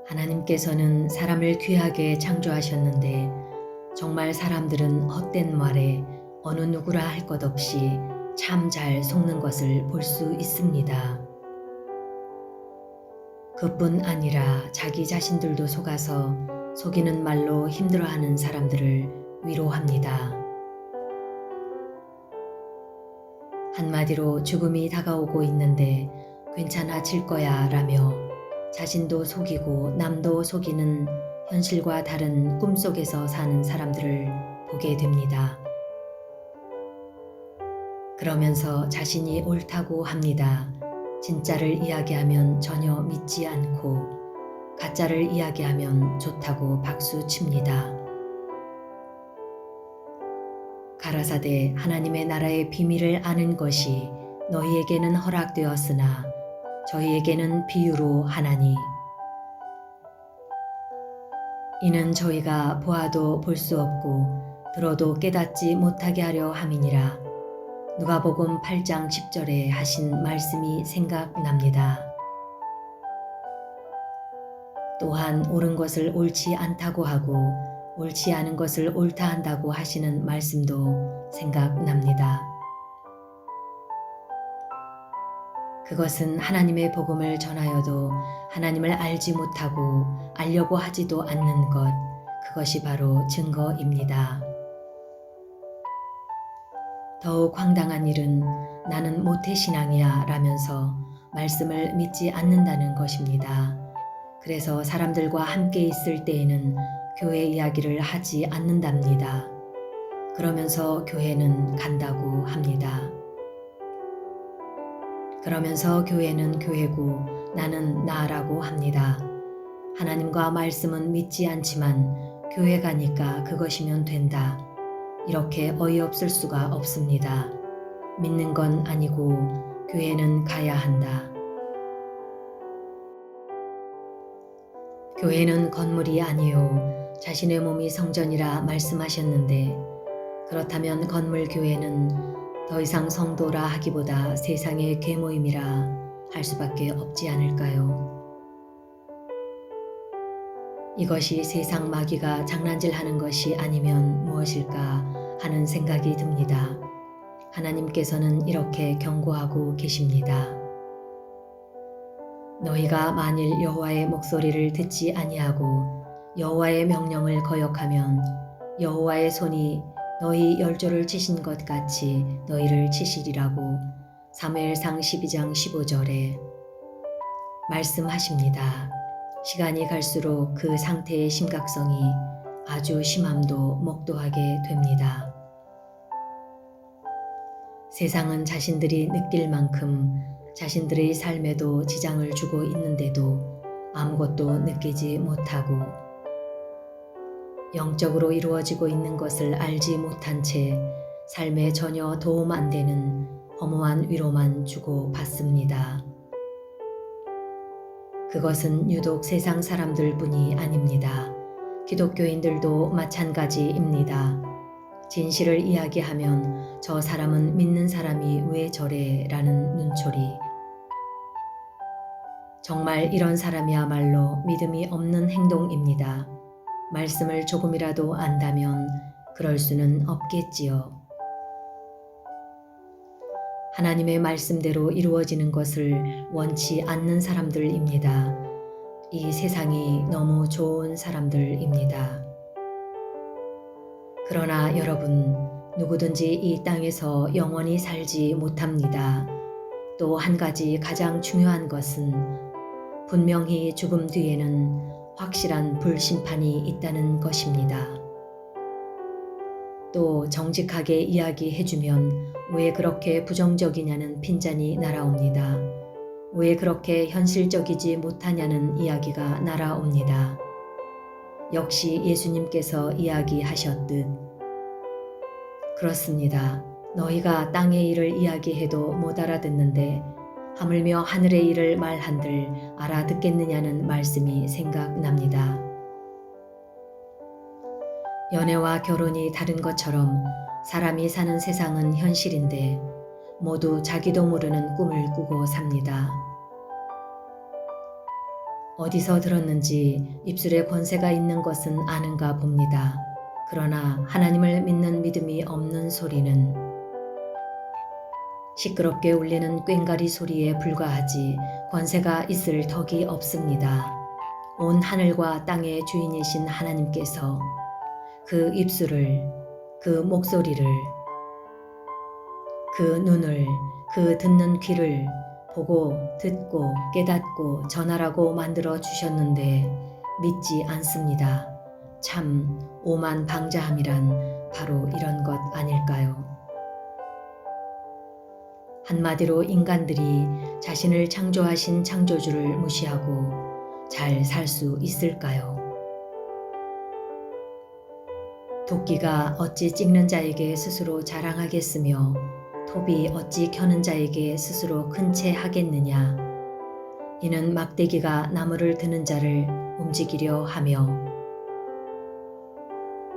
하나님께서는 사람을 귀하게 창조하셨는데 정말 사람들은 헛된 말에 어느 누구라 할 것 없이 참 잘 속는 것을 볼 수 있습니다. 그뿐 아니라 자기 자신들도 속아서 속이는 말로 힘들어하는 사람들을 위로합니다. 한마디로 죽음이 다가오고 있는데 괜찮아질 거야 라며 자신도 속이고 남도 속이는 현실과 다른 꿈속에서 사는 사람들을 보게 됩니다. 그러면서 자신이 옳다고 합니다. 진짜를 이야기하면 전혀 믿지 않고 가짜를 이야기하면 좋다고 박수 칩니다. 가라사대 하나님의 나라의 비밀을 아는 것이 너희에게는 허락되었으나 저희에게는 비유로 하나니 이는 저희가 보아도 볼 수 없고 들어도 깨닫지 못하게 하려 함이니라. 누가복음 8장 10절에 하신 말씀이 생각납니다. 또한 옳은 것을 옳지 않다고 하고 옳지 않은 것을 옳다 한다고 하시는 말씀도 생각납니다. 그것은 하나님의 복음을 전하여도 하나님을 알지 못하고 알려고 하지도 않는 것, 그것이 바로 증거입니다. 더욱 황당한 일은 나는 모태신앙이야 라면서 말씀을 믿지 않는다는 것입니다. 그래서 사람들과 함께 있을 때에는 교회 이야기를 하지 않는답니다. 그러면서 교회는 간다고 합니다. 그러면서 교회는 교회고 나는 나라고 합니다. 하나님과 말씀은 믿지 않지만 교회 가니까 그것이면 된다. 이렇게 어이없을 수가 없습니다. 믿는 건 아니고 교회는 가야 한다. 교회는 건물이 아니요 자신의 몸이 성전이라 말씀하셨는데 그렇다면 건물 교회는 더 이상 성도라 하기보다 세상의 계모임이라 할 수밖에 없지 않을까요? 이것이 세상 마귀가 장난질하는 것이 아니면 무엇일까 하는 생각이 듭니다. 하나님께서는 이렇게 경고하고 계십니다. 너희가 만일 여호와의 목소리를 듣지 아니하고 여호와의 명령을 거역하면 여호와의 손이 너희 열조를 치신 것 같이 너희를 치시리라고 사무엘상 12장 15절에 말씀하십니다. 시간이 갈수록 그 상태의 심각성이 아주 심함도 목도하게 됩니다. 세상은 자신들이 느낄 만큼 자신들의 삶에도 지장을 주고 있는데도 아무것도 느끼지 못하고 영적으로 이루어지고 있는 것을 알지 못한 채 삶에 전혀 도움 안 되는 허무한 위로만 주고 받습니다. 그것은 유독 세상 사람들뿐이 아닙니다. 기독교인들도 마찬가지입니다. 진실을 이야기하면 저 사람은 믿는 사람이 왜 저래 라는 눈초리. 정말 이런 사람이야말로 믿음이 없는 행동입니다. 말씀을 조금이라도 안다면 그럴 수는 없겠지요. 하나님의 말씀대로 이루어지는 것을 원치 않는 사람들입니다. 이 세상이 너무 좋은 사람들입니다. 그러나 여러분, 누구든지 이 땅에서 영원히 살지 못합니다. 또 한 가지 가장 중요한 것은 분명히 죽음 뒤에는 확실한 불심판이 있다는 것입니다. 또 정직하게 이야기해주면 왜 그렇게 부정적이냐는 핀잔이 날아옵니다. 왜 그렇게 현실적이지 못하냐는 이야기가 날아옵니다. 역시 예수님께서 이야기하셨듯 그렇습니다. 너희가 땅의 일을 이야기해도 못 알아듣는데 하물며 하늘의 일을 말한들 알아듣겠느냐는 말씀이 생각납니다. 연애와 결혼이 다른 것처럼 사람이 사는 세상은 현실인데 모두 자기도 모르는 꿈을 꾸고 삽니다. 어디서 들었는지 입술에 권세가 있는 것은 아는가 봅니다. 그러나 하나님을 믿는 믿음이 없는 소리는 시끄럽게 울리는 꽹과리 소리에 불과하지 권세가 있을 턱이 없습니다. 온 하늘과 땅의 주인이신 하나님께서 그 입술을, 그 목소리를, 그 눈을, 그 듣는 귀를 보고 듣고 깨닫고 전하라고 만들어 주셨는데 믿지 않습니다. 참 오만방자함이란 바로 이런 것 아닐까요? 한마디로 인간들이 자신을 창조하신 창조주를 무시하고 잘 살 수 있을까요? 도끼가 어찌 찍는 자에게 스스로 자랑하겠으며 톱이 어찌 켜는 자에게 스스로 큰 채 하겠느냐. 이는 막대기가 나무를 드는 자를 움직이려 하며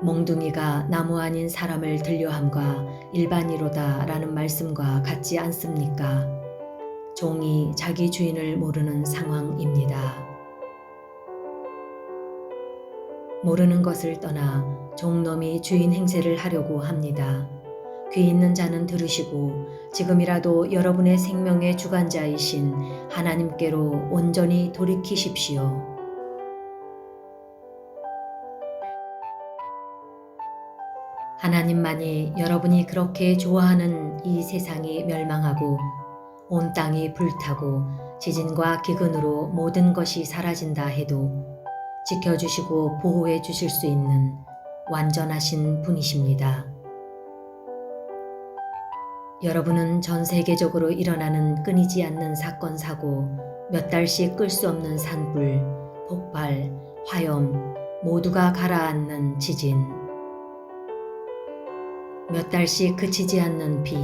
몽둥이가 나무 아닌 사람을 들려함과 일반이로다 라는 말씀과 같지 않습니까? 종이 자기 주인을 모르는 상황입니다. 모르는 것을 떠나 종놈이 주인 행세를 하려고 합니다. 귀 있는 자는 들으시고 지금이라도 여러분의 생명의 주관자이신 하나님께로 온전히 돌이키십시오. 하나님만이 여러분이 그렇게 좋아하는 이 세상이 멸망하고 온 땅이 불타고 지진과 기근으로 모든 것이 사라진다 해도 지켜주시고 보호해 주실 수 있는 완전하신 분이십니다. 여러분은 전 세계적으로 일어나는 끊이지 않는 사건 사고, 몇 달씩 끌 수 없는 산불, 폭발, 화염, 모두가 가라앉는 지진, 몇 달씩 그치지 않는 비,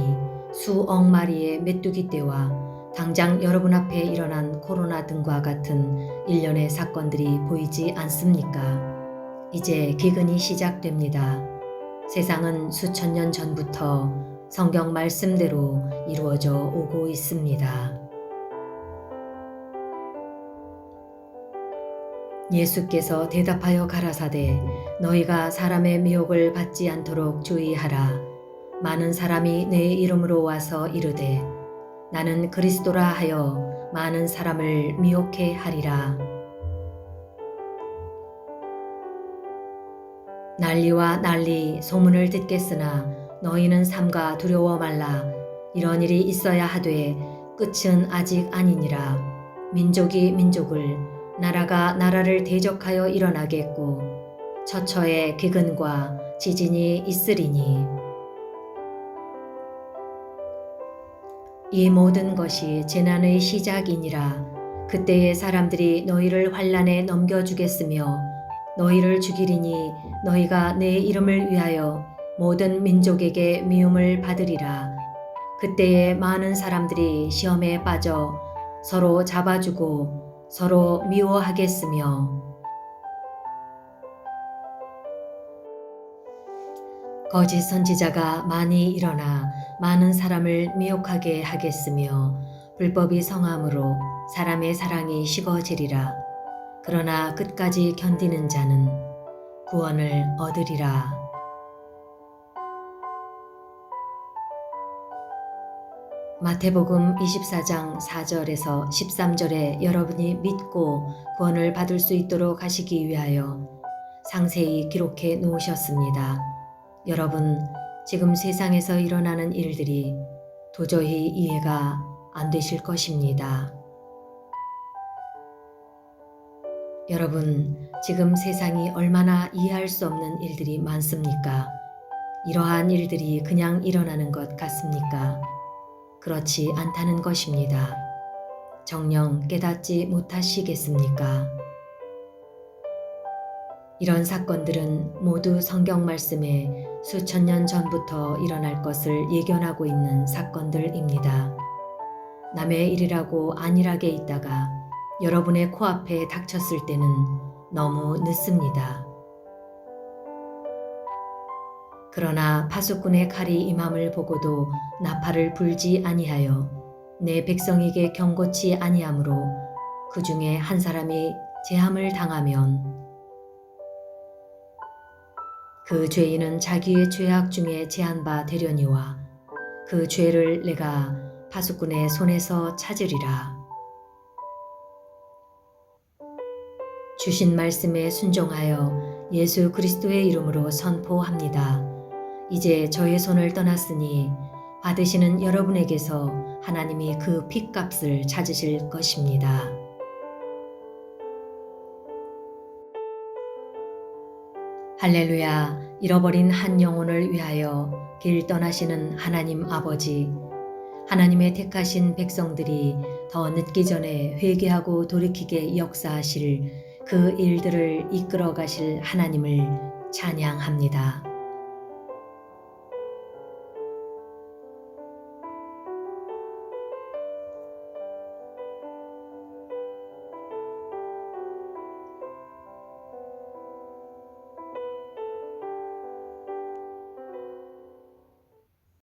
수억 마리의 메뚜기 떼와 당장 여러분 앞에 일어난 코로나 등과 같은 일련의 사건들이 보이지 않습니까? 이제 기근이 시작됩니다. 세상은 수천 년 전부터 성경 말씀대로 이루어져 오고 있습니다. 예수께서 대답하여 가라사대 너희가 사람의 미혹을 받지 않도록 주의하라. 많은 사람이 내 이름으로 와서 이르되 나는 그리스도라 하여 많은 사람을 미혹해 하리라. 난리와 난리 소문을 듣겠으나 너희는 삼가 두려워 말라. 이런 일이 있어야 하되 끝은 아직 아니니라. 민족이 민족을 나라가 나라를 대적하여 일어나겠고 처처에 기근과 지진이 있으리니 이 모든 것이 재난의 시작이니라. 그때에 사람들이 너희를 환난에 넘겨주겠으며 너희를 죽이리니 너희가 내 이름을 위하여 모든 민족에게 미움을 받으리라. 그때에 많은 사람들이 시험에 빠져 서로 잡아주고 서로 미워하겠으며 거짓 선지자가 많이 일어나 많은 사람을 미혹하게 하겠으며 불법이 성함으로 사람의 사랑이 식어지리라. 그러나 끝까지 견디는 자는 구원을 얻으리라. 마태복음 24장 4절에서 13절에 여러분이 믿고 구원을 받을 수 있도록 하시기 위하여 상세히 기록해 놓으셨습니다. 여러분, 지금 세상에서 일어나는 일들이 도저히 이해가 안 되실 것입니다. 여러분, 지금 세상이 얼마나 이해할 수 없는 일들이 많습니까? 이러한 일들이 그냥 일어나는 것 같습니까? 그렇지 않다는 것입니다. 정녕 깨닫지 못하시겠습니까? 이런 사건들은 모두 성경 말씀에 수천 년 전부터 일어날 것을 예견하고 있는 사건들입니다. 남의 일이라고 안일하게 있다가 여러분의 코앞에 닥쳤을 때는 너무 늦습니다. 그러나 파수꾼의 칼이 임함을 보고도 나팔을 불지 아니하여 내 백성에게 경고치 아니하므로 그 중에 한 사람이 재함을 당하면 그 죄인은 자기의 죄악 중에 제한 바 되려니와 그 죄를 내가 파수꾼의 손에서 찾으리라. 주신 말씀에 순종하여 예수 그리스도의 이름으로 선포합니다. 이제 저의 손을 떠났으니 받으시는 여러분에게서 하나님이 그 핏값을 찾으실 것입니다. 할렐루야. 잃어버린 한 영혼을 위하여 길 떠나시는 하나님 아버지, 하나님의 택하신 백성들이 더 늦기 전에 회개하고 돌이키게 역사하실 그 일들을 이끌어 가실 하나님을 찬양합니다.